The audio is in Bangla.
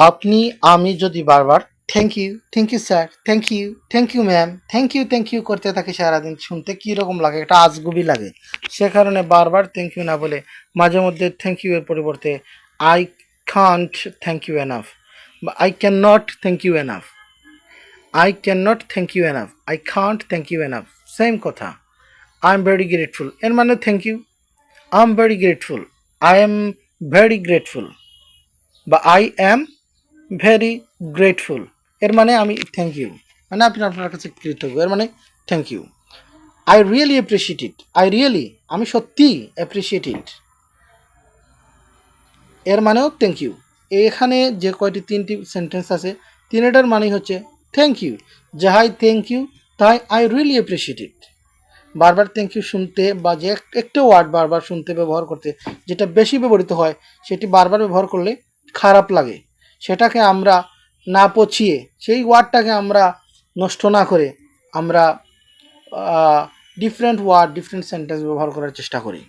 আপনি আমি যদি বারবার thank you sir, thank you ma'am, thank you করতে থাকি সারাদিন, শুনতে কীরকম লাগে? একটা আজগুবি লাগে। সে কারণে বারবার থ্যাংক ইউ না বলে মাঝে মধ্যে থ্যাংক ইউ এর পরিবর্তে I can't thank you enough বা I can not thank you enough, I can not thank you enough, I can't thank you enough, same কথা। আই এম ভেরি গ্রেটফুল এর মানে thank you. I am very grateful, I am very grateful বা আই অ্যাম ভেরি গ্রেটফুল এর মানে আমি থ্যাংক ইউ, মানে আপনি আপনার কাছে কৃতজ্ঞ এর মানে thank you. I really appreciate it, I really আমি সত্যি অ্যাপ্রিসিয়েট ইট এর মানেও থ্যাংক ইউ। এখানে যে কয়টি তিনটি সেন্টেন্স আছে তিনটার মানেই হচ্ছে থ্যাংক ইউ। যাহাই থ্যাংক ইউ তাই আই রিয়েলি অ্যাপ্রিসিয়েট ইট। বারবার থ্যাংক ইউ শুনতে বা যে একটা ওয়ার্ড বারবার শুনতে ব্যবহার করতে যেটা বেশি ব্যবহৃত হয় সেটি বারবার ব্যবহার করলে খারাপ লাগে। সেটাকে আমরা না পচিয়ে সেই ওয়ার্ডটাকে আমরা নষ্ট না করে আমরা ডিফারেন্ট ওয়ার্ড ডিফারেন্ট সেন্টেন্স ব্যবহার করার চেষ্টা করি।